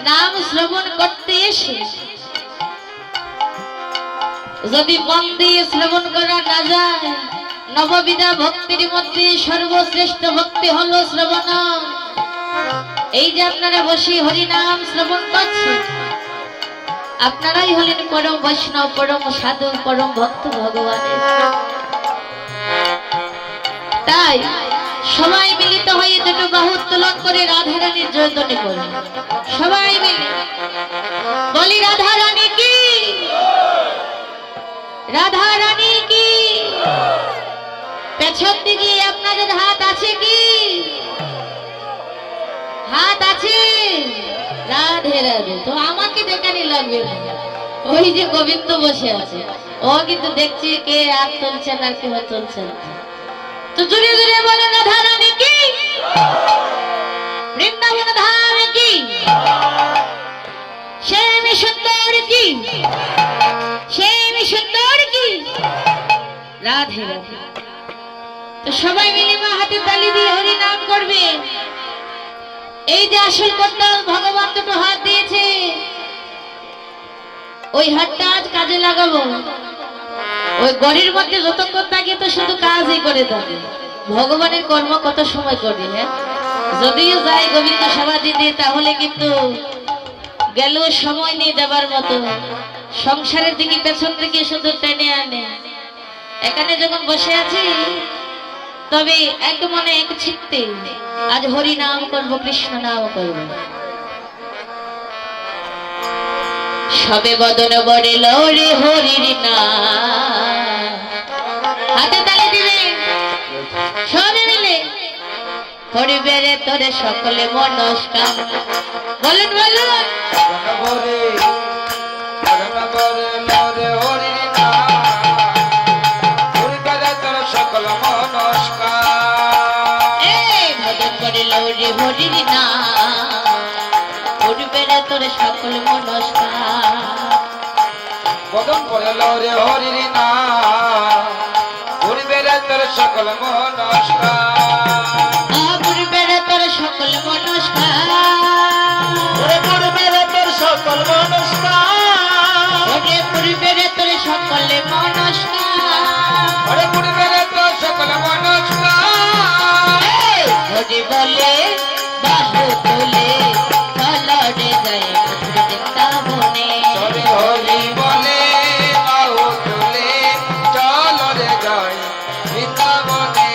নাম শ্রবণ করতে এসে যদি মন দিয়ে শ্রবণ করা না যায়, নববিধা ভক্তির মধ্যে সর্বশ্রেষ্ঠ ভক্তি হলো শ্রবণ। এই যে আপনারা বসে হরি নাম শ্রবণ করছেন, আপনারাই হলেন পরম বৈষ্ণব, পরম সাধু, পরম ভক্ত ভগবানের। তাই সবাই মিলিত হয়ে দুটো বাহু উত্তোলন করে রাধারানীর জয়ধ্বনি করি। সবাই মিলে বলি রাধা রানী কি, রাধা রানী কি। পেছন দিকে আপনাদের হাত আছে কি? হাত আছে? রাধে রাধে। তো আমাকে দেখানি লাগবে না, ওই যে গোবিন্দ বসে আছে ও কিন্তু দেখছি কে হাত তুলছেন আর কেউ তুলছেন। তো জুড়ে জুড়ে বলে রাধা রানী কি, বৃন্দাবন ধাম কি, শ্যাম সুন্দর কি, শ্যাম সুন্দর কি, রাধে রাধে। তো সবাই মিলে মা হাতে তালি দিয়ে হরি নাম করবে। এই যে আসল করতাল ভগবান দুটো হাত দিয়েছে, ওই হাতটা আজ কাজে লাগাবো। ওই গড়ির মধ্যে যতক্ষণ থাকে তো শুধু কাজই করে থাকে, ভগবানের কর্ম কত সময় করি। হ্যাঁ, যদিও যাই গোবিন্দ সেবা দিতে, তাহলে কিন্তু গেল সময় নিয়ে দেবার মতো সংসারের দিকে পেছন থেকে শুধু টেনে আনে। এখানে যখন বসে আছি তবে এক মনে এক চিত্তে আজ হরি নাম করবো, কৃষ্ণ নাম করবো। সবে বদন বড়ে লড়ে হরির নাম। হাতে তালি দিবে সবে মিলে। হরিবে রে তোরে সকলে মনস্কাম। বলুন বলুন। হরির নাম হরিবে রে তোরে সকল মনস্কার। বদন করে রে হরির নাম হরিবে রে তোর সকল মনস্কার। হরিবে রে তোর সকল মনস্কার। হরিবে রে তোর সকল মনস্কার। হরিবে রে তোর সকল মনস্কার। হরিবে রে তোর সকল মনস্কার। হরি বলে বাহু তোলে চলরে যায় বৃন্দাবনে। হরি বলে বাহু তোলে চলরে যায় বৃন্দাবনে।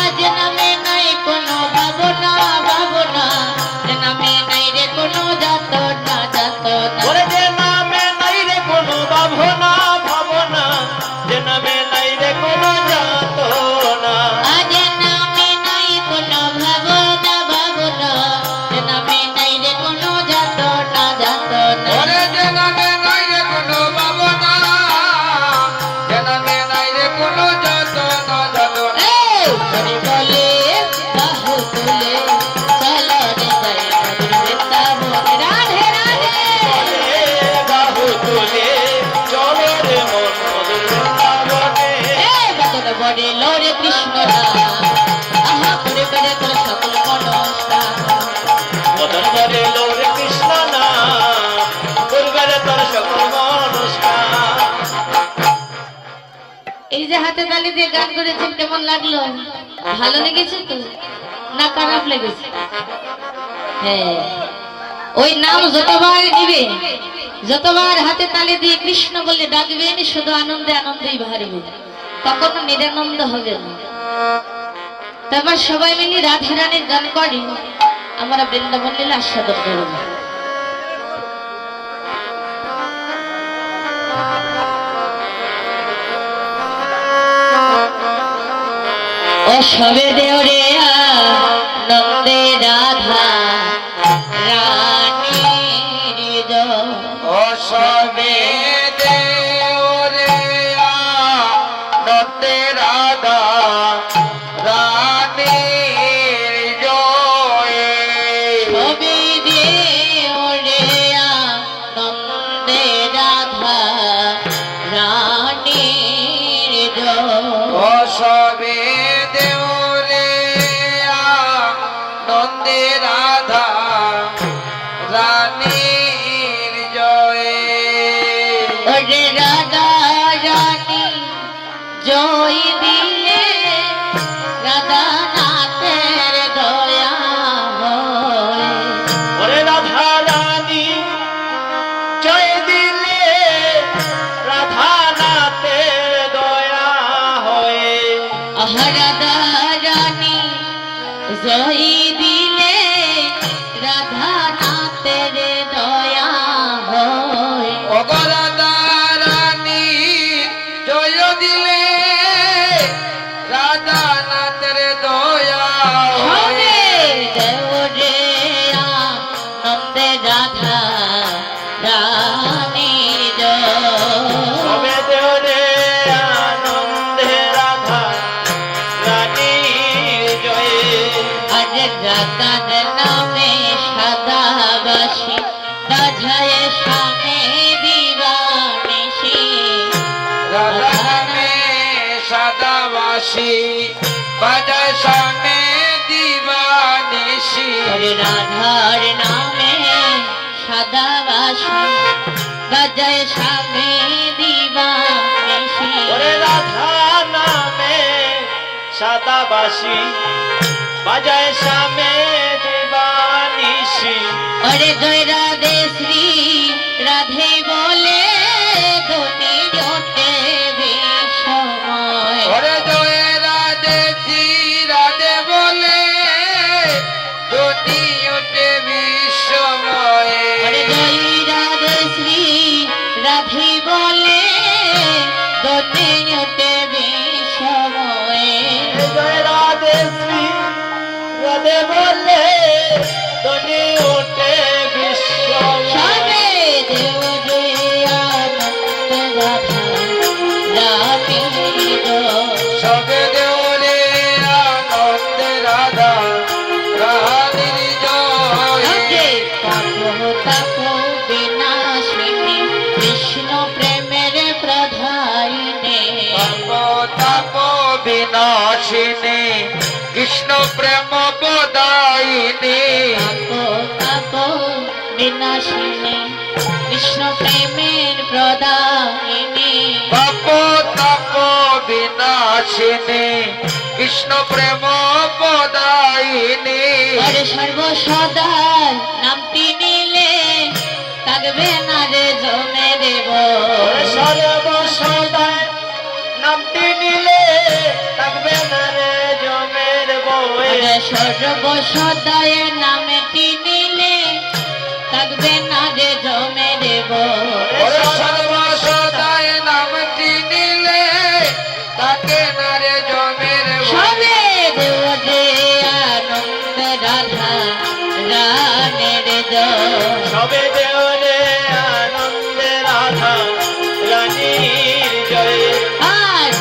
আজ নামে নাই কোনো ভাবনা ভাবনা, নামে নাই রে কোনো যাতনা যাতনা। ওরে যে নামে নাই রে কোনো ভাবনা ভাবনা, যে নামে নাই রে কোনো যাতনা। আজ নামে নাই কোনো ভাবনা ভাবনা, নামে নাই রে কোনো যাতনা যাতনা। ওরে যে নামে নাই রে কোনো ভাবনা, যে নামে নাই রে কোনো যাতনা যাতনা। হরি বলে বাহু তুলে চলো রে যাই বৃন্দাবনে। রাধে রাধে। বাহু তুলে চলো রে মন বৃন্দাবনে। বদন বড়ে লড়ে কৃষ্ণ নাম। আহা করে বেড়ে তোর সকল মনস্কার। বদন বলে রে কৃষ্ণ নাম করবে রে তোর সকল মনস্কার। এই যে হাতে তালি দিয়ে গান করেছেন, কেমন লাগলো? ভালো লেগেছে তো না খারাপ লেগেছে? হ্যাঁ, ওই নাম যতবার নিবে, যতবার হাতে তালি দিয়ে কৃষ্ণ বলে ডাকবেন, শুধু আনন্দে আনন্দেই ভরবে, কখনো নিরানন্দ হবে না। তারপর সবাই মিলে রাধা রানীর গান করি, আমরা বৃন্দাবন লীলা আস্বাদন করব। ও সবে দেওরে নন্দে রাধা রানীর জয়। ও সবে দেওরে নন্দে রাধা রানীর জয়। সবে দেওরে নন্দে রাধা রানীর জয়। ও সবে দেওরে রাধা রানী জয় দিলে রাধা নাথের দয়া হয় অগরাধা রানী জয় দিলে রাধা নাথের দয়া হয়। সবে দেওরে আনন্দে রাধা রানী সবে দেওরে আনন্দে রাধা রানীর জয়। আজ রাধার নামে সাদাবাসী বাজায় সামনে দিবানিশি রাধা নামে সাদাবাসী বাজায় সামনে দিবানিশি। ওরে রাধার নামে সাদাবাসী বাজায় সামনে দিবানিশি ওরে রাধা নামে সাদাবাসী বাজায় শ্যামে দিবানিশি। ওরে জয় রাধে শ্রী রাধে বলে ধনী জোটে বিষময় ওরে জয় রাধে শ্রী রাধে বলে ধনী ওঠে বিশ্বময়ে। ওরে জয় রাধে শ্রী রাধে বলে ধনী জোটে বিষময় জয় রাধে শ্রী রাধে বলে ধনী ওঠে বিশ্ব। সবে দেব যে আনন্দ রাধা রানীর সবে দেওরে আনন্দে রাধা রানীর জয়। আগে তাপো তাপো বিনাশিনী কৃষ্ণ প্রেমের প্রধাইনে তাপ বিনাশিনী কৃষ্ণ প্রেম বদায়িনী। তাপো তাপো বিনাশিনী কৃষ্ণ প্রেমের প্রদায়িনী পাপ তাপ বিনাশিনী কৃষ্ণ প্রেম বদায়িনী। ওরে সর্বসদার নামটি নিলে থাকবে না রে জমে দেব সর্বসদায় নামটি নিলে থাকবে না রে জমের বয়ে। ওরে সর্বসদায় নামটি নিলে থাকবে না রে জমে দেব ওরে সর্বসদায় নামটি নিলে তাকে নারে জমের সবে দেব যে আনন্দ রাধা রানের সবে দেওরে আনন্দে রাধা রানীর জয়। আর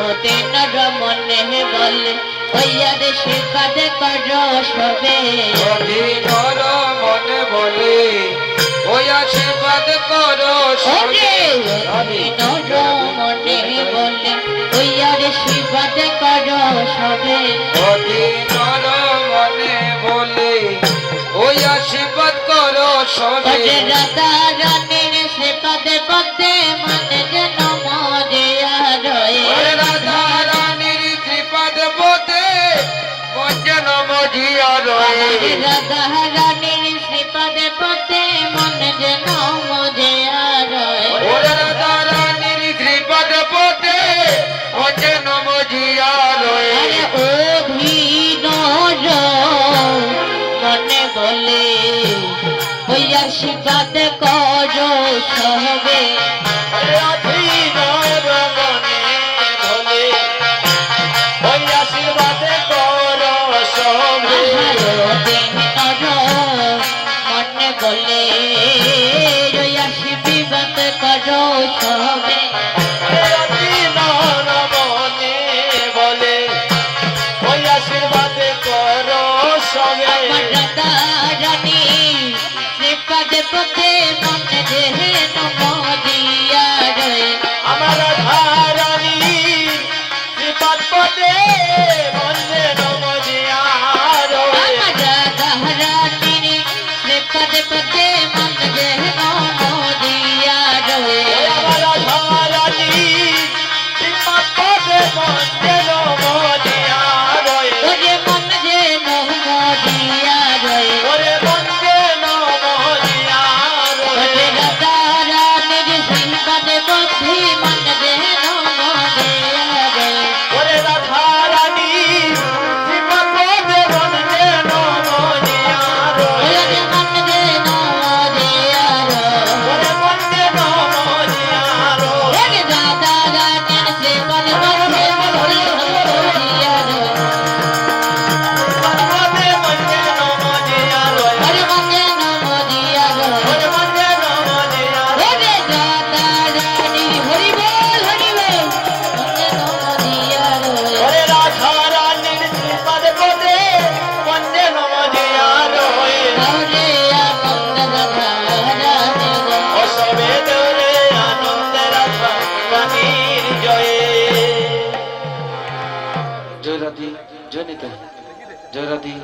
ওতে নর মনে বলে ওইয়ার শিবাদ কর সবে অধীনর মনে বলে ওই আশীর্বাদ করো সবে। ওরে নর মনে বলে ওইয়ার শিবাদ কর সবে অধীনর মনে বলে ওই আশীর্বাদ করো সবে। ওরে রাধা রানীর শিবাদে পদে মনে যেন মরিয়া রয়ে ওরে রাধা রানীর কৃপাদ বোধে মন যেন মজিয়া রয়ে। রাধা রানীর শ্রীপদে পদে মন যেন মজিয়া রয়ে ওরে রাধা রানীর কৃপাদ বোধে মন যেন মজিয়া রয়ে। আরে অধীনর মনে বলে ওই আশীর্বাদ করো সবে অধীনর মনে বলে ওই আশীর্বাদ করো সবে। অধীনর মনে বলে ওই আশীর্বাদ করো সবে অধীনর মনে বলে ওই আশীর্বাদ করো সবে। আমার রাধা রানী শ্রীপদে পদে মনে যেন মরিয়া রয়ে আমার ধারানী শ্রীপাদ পদে মনে নমজিয়া রয়ে। আমার রাধা রানীর শ্রীপদে পদে মনে যেন মরিয়া রয়ে আমার ধারানী শ্রীপাদ পদে মনে নমজিয়া রয়ে। ওরে মন যেন মরিয়া রয়ে ওরে মনে নমজিয়া ওরে রয়ে। রাধা রানীর শ্রীপদে পদে মনে যেন মরিয়া রয়ে ওরে রাধারানী দোলে আনন্দ রাধা রানী জয়। ও সবে দোলে আনন্দে রাধা রানীর জয়ে। জয় রাধি, জয় নিতাই, জয় রাধি।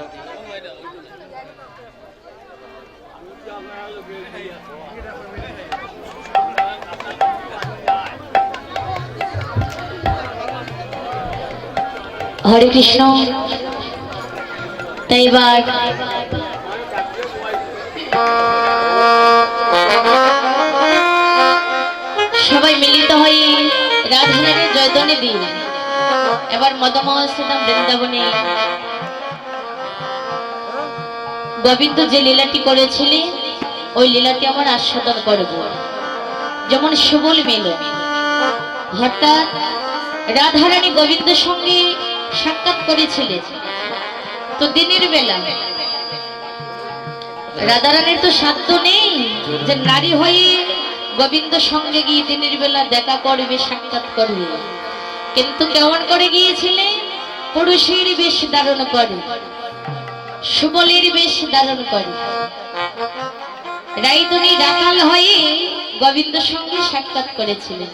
হরে কৃষ্ণ। তাই এবার সবাই মিলিত হয়ে রাধারানীর জয়ধ্বনি দিন। এবার মদমহস্থান বৃন্দাবনে গোবিন্দ যে লীলাটি করেছিলেন ওই লীলাটি আমার আস্বাদন করব। যেমন সুবল মিলন, হঠাৎ রাধারানী গোবিন্দের সঙ্গে সাক্ষাৎ করেছিলেন। তো দিনের বেলা রাধারানীর তো সাধ্য নেই যে নারী হয়ে গোবিন্দ সঙ্গে গিয়ে দিনের বেলা দেখা করবে, সাক্ষাৎ করবে, কিন্তু কেমন করে গিয়েছিলেন? পুরুষের বেশ ধারণ করে, সুবলের বেশ ধারণ করে রাইতনি রাখাল হয়ে গোবিন্দ সঙ্গে সাক্ষাৎ করেছিলেন।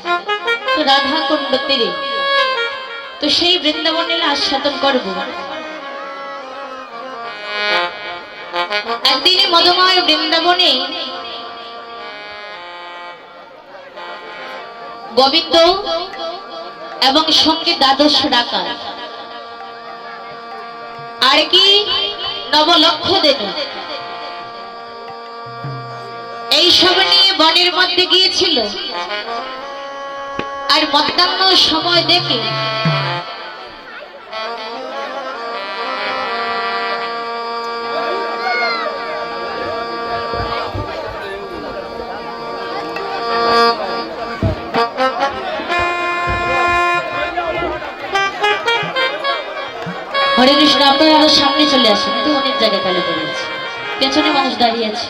তো রাধা কুণ্ড তীরে, তো সেই বৃন্দাবনের আস্বাদন করব। একদিনে মদময় বৃন্দাবনে গোবিন্দ এবং সঙ্গে দ্বাদশ রাখাল আর কি নবলক্ষ দেবী এই সব নিয়ে বনের মধ্যে গিয়েছিল। আর মধ্যাহ্ন সময় দেখে হরে কৃষ্ণ। আপনারা আরো সামনে চলে আসেন, তো অনেক জায়গায় কালো করে আছে, পেছনে মানুষ দাঁড়িয়ে আছে।